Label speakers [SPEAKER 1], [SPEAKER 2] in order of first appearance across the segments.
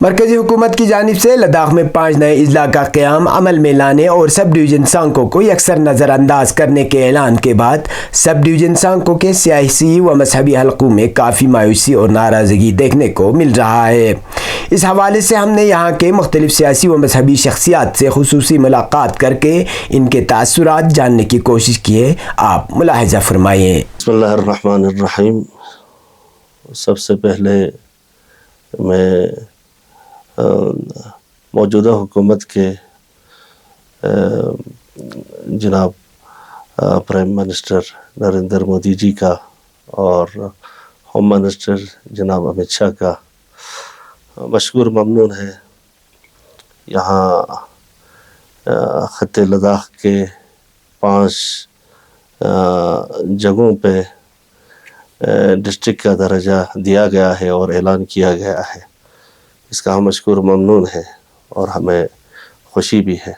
[SPEAKER 1] مرکزی حکومت کی جانب سے لداخ میں 5 نئے اضلاع کا قیام عمل میں لانے اور سب ڈویژن سانکو کو یکسر نظر انداز کرنے کے اعلان کے بعد سب ڈویژن سانکو کے سیاسی و مذہبی حلقوں میں کافی مایوسی اور ناراضگی دیکھنے کو مل رہا ہے۔ اس حوالے سے ہم نے یہاں کے مختلف سیاسی و مذہبی شخصیات سے خصوصی ملاقات کر کے ان کے تاثرات جاننے کی کوشش کی ہے۔ آپ ملاحظہ فرمائیں۔
[SPEAKER 2] بسم اللہ الرحمن الرحیم۔ سب سے پہلے میں موجودہ حکومت کے جناب پرائم منسٹر نریندر مودی جی کا اور ہوم منسٹر جناب امت شاہ کا مشکور ممنون ہے۔ یہاں خطے لداخ کے 5 جگہوں پہ ڈسٹرکٹ کا درجہ دیا گیا ہے اور اعلان کیا گیا ہے۔ اس کا ہم مشکور ممنون ہے اور ہمیں خوشی بھی ہے،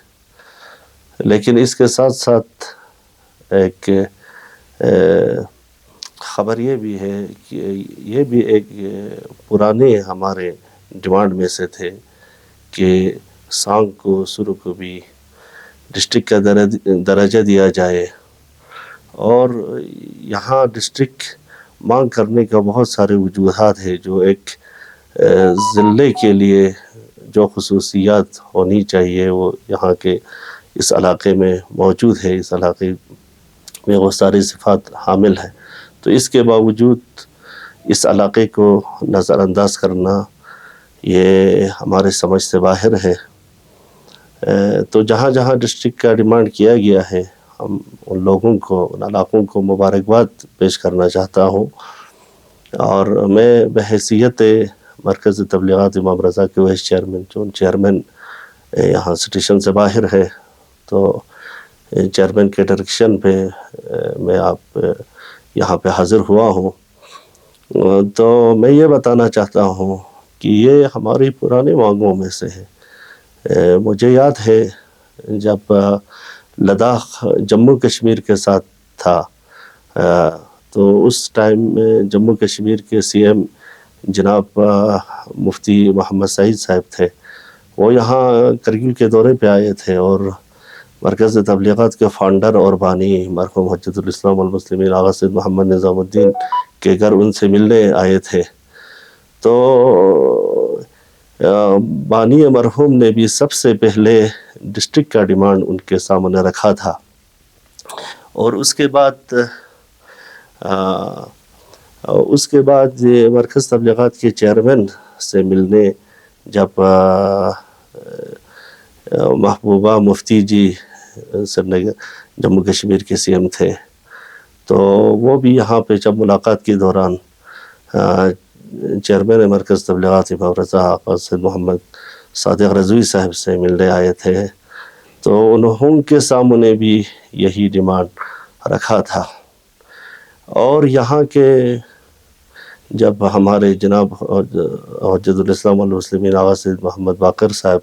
[SPEAKER 2] لیکن اس کے ساتھ ساتھ ایک خبر یہ بھی ہے کہ یہ بھی ایک پرانے ہمارے ڈیمانڈ میں سے تھے کہ سانگ کو سرو کو بھی ڈسٹرکٹ کا درجہ دیا جائے، اور یہاں ڈسٹرکٹ مانگ کرنے کا بہت سارے وجوہات ہیں۔ جو ایک ضلع کے لیے جو خصوصیات ہونی چاہیے وہ یہاں کے اس علاقے میں موجود ہے، اس علاقے میں وہ ساری صفات حامل ہیں، تو اس کے باوجود اس علاقے کو نظر انداز کرنا یہ ہمارے سمجھ سے باہر ہے۔ تو جہاں جہاں ڈسٹرکٹ کا ڈیمانڈ کیا گیا ہے، ہم ان لوگوں کو، ان علاقوں کو مبارکباد پیش کرنا چاہتا ہوں، اور میں بحیثیت مرکز تبلیغات امام رضا کے وائس چیئرمین، جو چیئرمین یہاں سٹیشن سے باہر ہے، تو چیئرمین کے ڈائریکشن پہ میں آپ یہاں پہ حاضر ہوا ہوں۔ تو میں یہ بتانا چاہتا ہوں کہ یہ ہماری پرانی مانگوں میں سے ہے۔ مجھے یاد ہے جب لداخ جموں کشمیر کے ساتھ تھا، تو اس ٹائم میں جموں کشمیر کے سی ایم جناب مفتی محمد سعید صاحب تھے۔ وہ یہاں کرگل کے دورے پہ آئے تھے، اور مرکز تبلیغات کے فاؤنڈر اور بانی مرحوم حجت الاسلام والمسلمین آغا سید محمد نظام الدین کے گھر ان سے ملنے آئے تھے۔ تو بانی مرحوم نے بھی سب سے پہلے ڈسٹرکٹ کا ڈیمانڈ ان کے سامنے رکھا تھا، اور اس کے بعد یہ مرکز تبلیغات کے چیئرمین سے ملنے جب محبوبہ مفتی جی جموں کشمیر کے سی ایم تھے، تو وہ بھی یہاں پہ جب ملاقات کے دوران چیئرمین مرکز تبلیغات امام رضا آقا سید محمد صادق رضوی صاحب سے ملنے آئے تھے، تو انہوں کے سامنے بھی یہی ڈیمانڈ رکھا تھا۔ اور یہاں کے جب ہمارے جناب حجت الاسلام والمسلمین آغا سید محمد باقر صاحب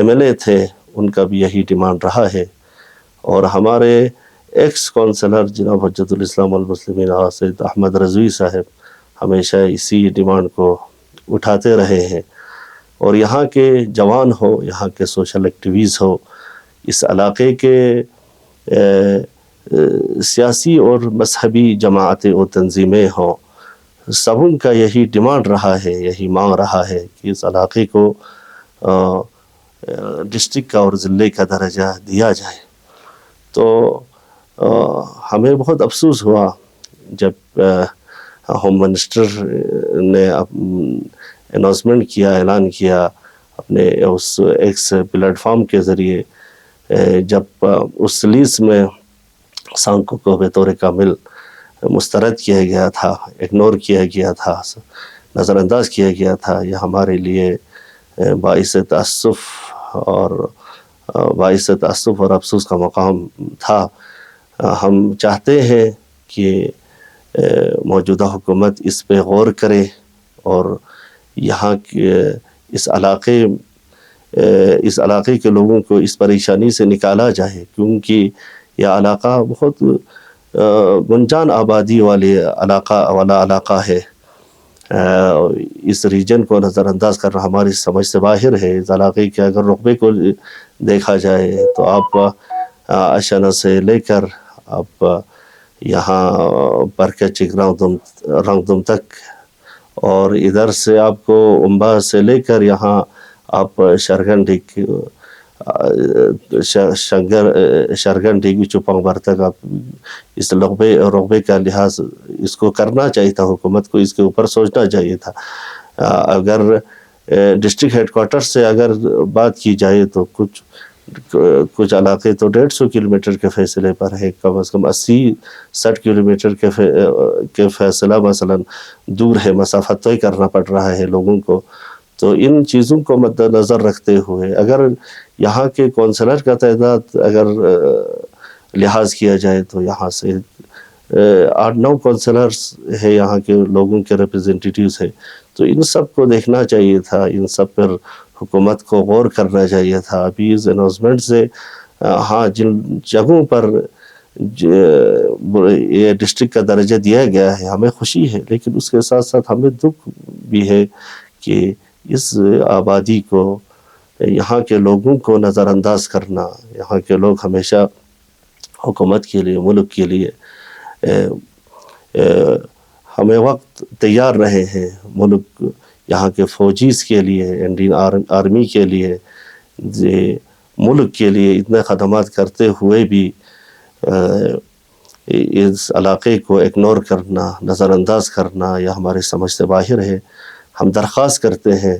[SPEAKER 2] MLA تھے، ان کا بھی یہی ڈیمانڈ رہا ہے، اور ہمارے ایکس کونسلر جناب حجت الاسلام والمسلمین آغا سید احمد رضوی صاحب ہمیشہ اسی ڈیمانڈ کو اٹھاتے رہے ہیں۔ اور یہاں کے جوان ہو، یہاں کے سوشل ایکٹیویز ہو، اس علاقے کے سیاسی اور مذہبی جماعتیں و تنظیمیں ہوں، سب ان کا یہی ڈیمانڈ رہا ہے، یہی مانگ رہا ہے کہ اس علاقے کو ڈسٹرکٹ کا اور ضلع کا درجہ دیا جائے۔ تو ہمیں بہت افسوس ہوا جب ہوم منسٹر نے اناؤنسمنٹ کیا، اعلان کیا اپنے اس ایکس پلیٹ فارم کے ذریعے، جب اس لیسٹ میں سانکو کو بطور کامل مسترد کیا گیا تھا، اگنور کیا گیا تھا، نظر انداز کیا گیا تھا۔ یہ ہمارے لیے باعث تأسف اور افسوس کا مقام تھا۔ ہم چاہتے ہیں کہ موجودہ حکومت اس پہ غور کرے، اور یہاں کے اس علاقے کے لوگوں کو اس پریشانی سے نکالا جائے، کیونکہ یہ علاقہ بہت گنجان آبادی والا علاقہ ہے۔ اس ریجن کو نظر انداز کرنا ہماری سمجھ سے باہر ہے۔ اس علاقے کے اگر رقبے کو دیکھا جائے تو آپ اشنا سے لے کر آپ یہاں برکچک رنگدم تک، اور ادھر سے آپ کو امبا سے لے کر یہاں آپ شرگنڈی کی چپنگ بھر تک آپ اس رقبے کا لحاظ اس کو کرنا چاہیے تھا، حکومت کو اس کے اوپر سوچنا چاہیے تھا۔ اگر ڈسٹرکٹ ہیڈ کوارٹر سے اگر بات کی جائے تو کچھ علاقے تو 150 کلومیٹر کے فاصلے پر ہے، کم از کم 80-60 کلومیٹر کے فاصلہ مثلا دور ہے، مسافت طے کرنا پڑ رہا ہے لوگوں کو۔ تو ان چیزوں کو مد نظر رکھتے ہوئے اگر یہاں کے کونسلر کا تعداد اگر لحاظ کیا جائے تو یہاں سے 8-9 کونسلرز ہے، یہاں کے لوگوں کے ریپرزنٹیٹیوز ہے، تو ان سب کو دیکھنا چاہیے تھا، ان سب پر حکومت کو غور کرنا چاہیے تھا۔ ابھی اس اناؤنسمنٹ سے ہاں جن جگہوں پر یہ ڈسٹرکٹ کا درجہ دیا گیا ہے ہمیں خوشی ہے، لیکن اس کے ساتھ ساتھ ہمیں دکھ بھی ہے کہ اس آبادی کو، یہاں کے لوگوں کو نظر انداز کرنا۔ یہاں کے لوگ ہمیشہ حکومت کے لیے، ملک کے لیے ہمیں وقت تیار رہے ہیں، ملک یہاں کے فوجیز کے لیے، انڈین آرمی کے لیے، ملک کے لیے اتنے خدمات کرتے ہوئے بھی اس علاقے کو اگنور کرنا، نظر انداز کرنا، یہ ہماری سمجھ سے باہر ہے۔ ہم درخواست کرتے ہیں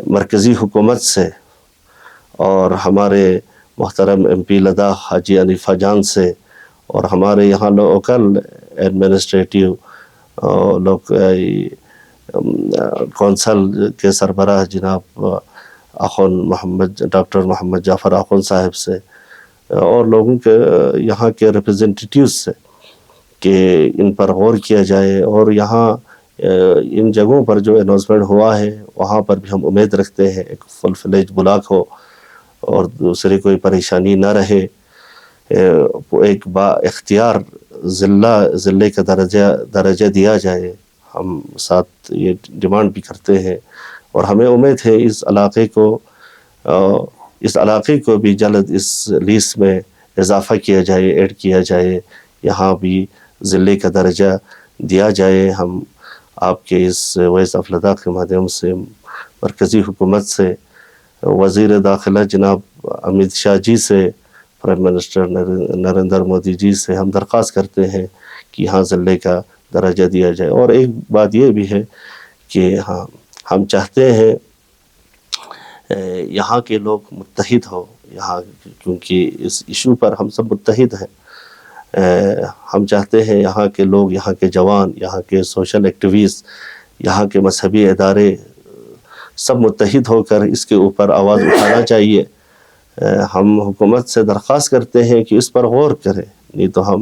[SPEAKER 2] مرکزی حکومت سے اور ہمارے محترم ایم پی لداخ حاجی حنیفہ جان سے، اور ہمارے یہاں لوکل ایڈمنسٹریٹیو کونسل کے سربراہ جناب ڈاکٹر محمد جعفر آخوند صاحب سے، اور لوگوں کے یہاں کے ریپرزنٹیٹیوز سے، کہ ان پر غور کیا جائے، اور یہاں ان جگہوں پر جو اناؤنسمنٹ ہوا ہے وہاں پر بھی ہم امید رکھتے ہیں ایک فل فلیج بلاک ہو اور دوسرے کوئی پریشانی نہ رہے، ایک با اختیار ضلع کا درجہ دیا جائے۔ ہم ساتھ یہ ڈیمانڈ بھی کرتے ہیں، اور ہمیں امید ہے اس علاقے کو بھی جلد اس لیسٹ میں اضافہ کیا جائے، ایڈ کیا جائے، یہاں بھی ضلع کا درجہ دیا جائے۔ ہم آپ کے اس وائس آف لداخ کے مادھیم سے مرکزی حکومت سے، وزیر داخلہ جناب امت شاہ جی سے، پرائم منسٹر نریندر مودی جی سے ہم درخواست کرتے ہیں کہ یہاں ضلع کا درجہ دیا جائے۔ اور ایک بات یہ بھی ہے کہ ہاں ہم چاہتے ہیں یہاں کے لوگ متحد ہو، یہاں کیونکہ اس ایشو پر ہم سب متحد ہیں۔ ہم چاہتے ہیں یہاں کے لوگ، یہاں کے جوان، یہاں کے سوشل ایکٹیویسٹ، یہاں کے مذہبی ادارے سب متحد ہو کر اس کے اوپر آواز اٹھانا چاہیے۔ ہم حکومت سے درخواست کرتے ہیں کہ اس پر غور کرے، نہیں تو ہم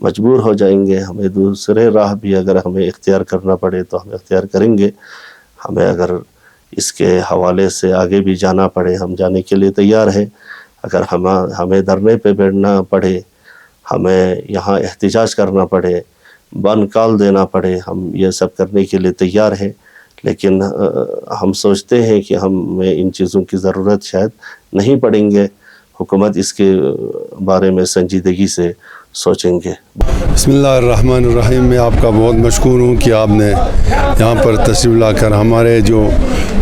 [SPEAKER 2] مجبور ہو جائیں گے، ہمیں دوسرے راہ بھی اگر ہمیں اختیار کرنا پڑے تو ہم اختیار کریں گے۔ ہمیں اگر اس کے حوالے سے آگے بھی جانا پڑے ہم جانے کے لیے تیار ہیں، اگر ہمیں دھرنے پہ بیٹھنا پڑے، ہمیں یہاں احتجاج کرنا پڑے، بند کال دینا پڑے، ہم یہ سب کرنے کے لیے تیار ہیں۔ لیکن ہم سوچتے ہیں کہ ہمیں ان چیزوں کی ضرورت شاید نہیں پڑیں گے، حکومت اس کے بارے میں سنجیدگی سے سوچیں گے۔
[SPEAKER 3] بسم اللہ الرحمن الرحیم۔ میں آپ کا بہت مشکور ہوں کہ آپ نے یہاں پر تشریف لا کر ہمارے جو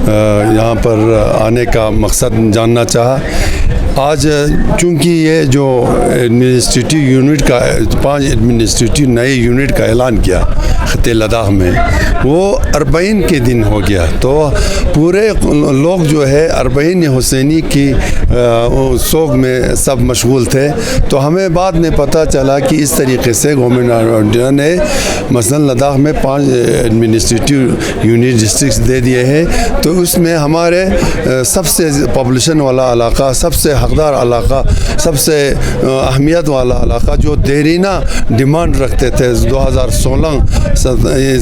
[SPEAKER 3] یہاں پر آنے کا مقصد جاننا چاہا۔ آج چونکہ یہ جو ایڈمنسٹریٹو یونٹ کا 5 ایڈمنسٹریٹو نئے یونٹ کا اعلان کیا خطے لداخ میں، وہ 40 کے دن ہو گیا، تو پورے لوگ جو ہے 40 حسینی کی سوگ میں سب مشغول تھے۔ تو ہمیں بعد میں پتہ چلا کہ اس طریقے سے گورنمنٹ آف انڈیا نے مثلا لداخ میں 5 ایڈمنسٹریٹو یونٹ ڈسٹرکٹس دے دیے ہیں، تو اس میں ہمارے سب سے پاپولیشن والا علاقہ، سب سے حقدار علاقہ، سب سے اہمیت والا علاقہ جو دیرینہ ڈیمانڈ رکھتے تھے 2016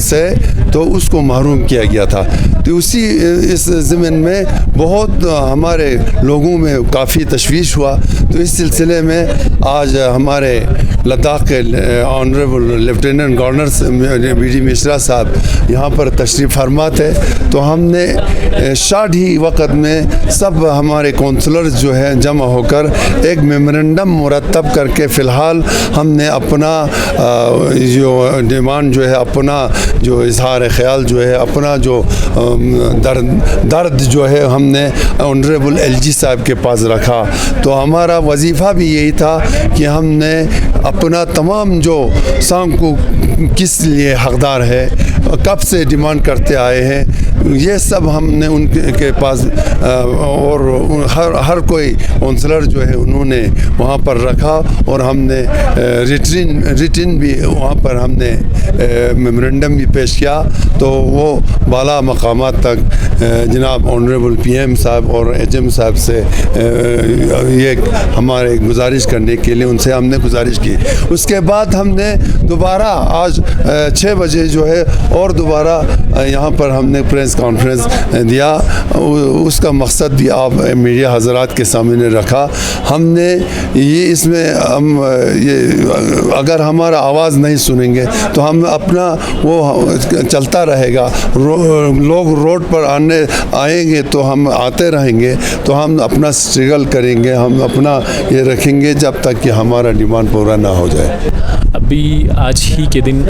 [SPEAKER 3] سے، تو اس کو محروم کیا گیا تھا۔ تو اس ضمن میں بہت ہمارے لوگوں میں کافی تشویش ہوا۔ تو اس سلسلے میں آج ہمارے لداخ کے honourable lieutenant governor B D Mishra صاحب یہاں پر تشریف فرما تھے، تو ہم نے شارٹ ہی وقت میں سب ہمارے کونسلرز جو ہے جمع ہو کر ایک میمورنڈم مرتب کر کے فی الحال ہم نے اپنا جو ڈیمانڈ جو ہے، اپنا جو اظہار خیال جو ہے، اپنا جو درد جو ہے، ہم نے آنریبل ایل جی صاحب کے پاس رکھا۔ تو ہمارا وظیفہ بھی یہی تھا کہ ہم نے اپنا تمام جو سانکو کس لیے حقدار ہے، کب سے ڈیمانڈ کرتے آئے ہیں، یہ سب ہم نے ان کے پاس اور ہر کوئی کونسلر جو ہے انہوں نے وہاں پر رکھا، اور ہم نے ریٹن بھی وہاں پر ہم نے میمورنڈم بھی پیش کیا۔ تو وہ بالا مقامات تک جناب آنریبل پی ایم صاحب اور ایچ ایم صاحب سے یہ ہمارے گزارش کرنے کے لیے ان سے ہم نے گزارش کی۔ اس کے بعد ہم نے دوبارہ آج 6 بجے جو ہے اور دوبارہ یہاں پر ہم نے پریس کانفرنس دیا۔ اس کا مقصد بھی آپ میڈیا حضرات کے سامنے رکھا۔ ہم نے یہ اس میں ہم یہ اگر ہمارا آواز نہیں سنیں گے تو ہم اپنا وہ چلتا رہے گا، لوگ روڈ پر آئیں گے تو ہم آتے رہیں گے، تو ہم اپنا اسٹرگل کریں گے، ہم اپنا یہ رکھیں گے جب تک کہ ہمارا ڈیمانڈ پورا نہ ہو جائے۔
[SPEAKER 4] ابھی آج ہی کے دن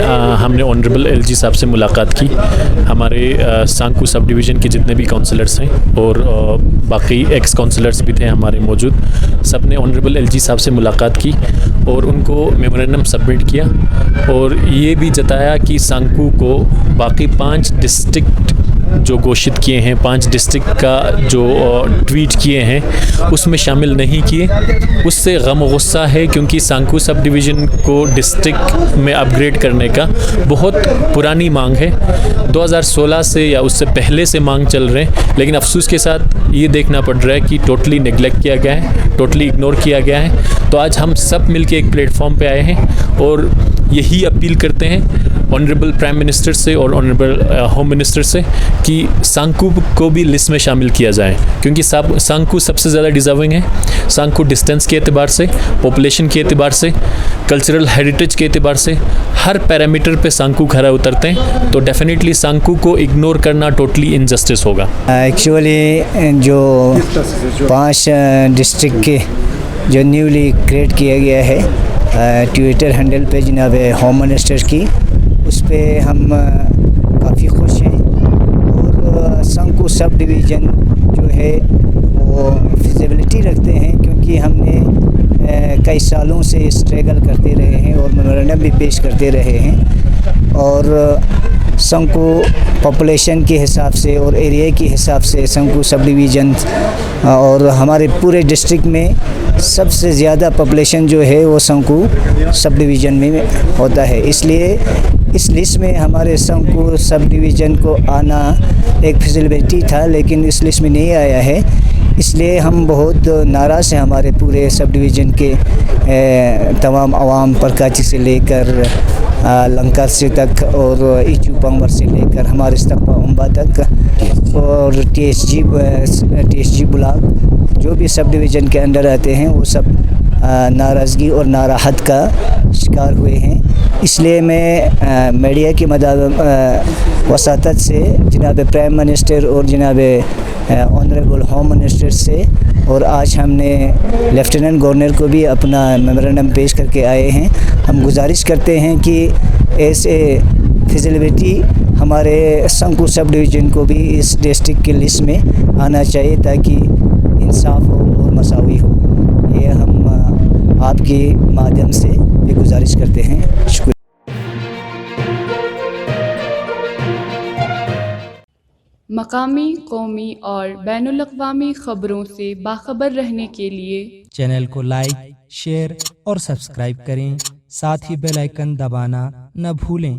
[SPEAKER 4] ہم نے آنریبل ایل جی صاحب سے ملاقات کی۔ ہمارے سانکو سب ڈویژن کے جتنے بھی کونسلرس ہیں اور باقی ایکس کونسلرس بھی تھے ہمارے موجود، سب نے آنریبل ایل جی صاحب سے ملاقات کی اور ان کو میمورنڈم سبمٹ کیا، اور یہ بھی جتایا کہ سانکو کو باقی 5 ڈسٹرکٹ جو گھوشت کیے ہیں، 5 ڈسٹرکٹ کا جو ٹویٹ کیے ہیں اس میں شامل نہیں کیے۔ اس سے غم و غصہ ہے، کیونکہ سانکو سب ڈویژن کو ڈسٹرکٹ میں اپ گریڈ کرنے کا بہت پرانی مانگ ہے، 2016 سے یا اس سے پہلے سے مانگ چل رہے ہیں، لیکن افسوس کے ساتھ یہ دیکھنا پڑ رہا ہے کہ ٹوٹلی نیگلیکٹ کیا گیا ہے، ٹوٹلی اگنور کیا گیا ہے۔ تو آج ہم سب مل کے ایک پلیٹ فارم پہ آئے ہیں اور یہی اپیل کرتے ہیں آنریبل پرائم منسٹر سے اور آنریبل ہوم منسٹر سے کہ سانکو کو بھی لسٹ میں شامل کیا جائے، کیونکہ سانکو سب سے زیادہ ڈیزرونگ ہے۔ سانکو ڈسٹینس کے اعتبار سے، پاپولیشن کے اعتبار سے، کلچرل ہیریٹیج کے اعتبار سے، ہر پیرامیٹر پہ سانکو کھرا اترتے ہیں، تو ڈیفینیٹلی سانکو کو اگنور کرنا ٹوٹلی انجسٹس ہوگا۔
[SPEAKER 5] ایکچولی جو 5 ڈسٹرکٹ کے جو نیولی کریٹ کیا گیا ہے ٹویٹر ہینڈل پہ جناب ہوم منسٹر کی، اس پہ ہم کافی خوش ہیں، اور سانکو سب ڈویژن جو ہے وہ فیزیبلٹی رکھتے ہیں، کیونکہ ہم نے کئی سالوں سے اسٹرگل کرتے رہے ہیں اور میمورنڈم بھی پیش کرتے رہے ہیں، اور سانکو پاپولیشن کے حساب سے اور ایریا کے حساب سے سانکو سب ڈویژن اور ہمارے پورے ڈسٹرکٹ میں سب سے زیادہ پاپولیشن جو ہے وہ سانکو سب ڈویژن میں ہوتا ہے۔ اس لیے اس لسٹ میں ہمارے سانکو سب ڈویژن کو آنا ایک فیزیبلٹی تھا، لیکن اس لسٹ میں نہیں آیا ہے۔ اس لیے ہم بہت ناراض ہیں، ہمارے پورے سب ڈویژن کے تمام عوام، پرکاچی سے لے کر لنکا سے تک اور ایچو پنگر سے لے کر ہمارے استقبا امبا تک اور ٹی ایس جی بلاک جو بھی سب ڈویژن کے انڈر آتے ہیں، وہ سب ناراضگی اور ناراحت کا شکار ہوئے ہیں۔ اس لیے میں میڈیا کی وساطت سے جناب پرائم منسٹر اور جناب آنریبل ہوم منسٹر سے، اور آج ہم نے لیفٹیننٹ گورنر کو بھی اپنا میمورنڈم پیش کر کے آئے ہیں، ہم گزارش کرتے ہیں کہ ایسے فیزیبلٹی ہمارے سانکو سب ڈویژن کو بھی اس ڈسٹرکٹ کے لسٹ میں آنا چاہیے، تاکہ انصاف ہو اور مساوی ہو۔ یہ ہم آپ کے مادھیم سے یہ گزارش کرتے ہیں۔ شکریہ۔
[SPEAKER 6] مقامی، قومی اور بین الاقوامی خبروں سے باخبر رہنے کے لیے
[SPEAKER 7] چینل کو لائک، شیئر اور سبسکرائب کریں، ساتھ ہی بیل آئیکن دبانا نہ بھولیں۔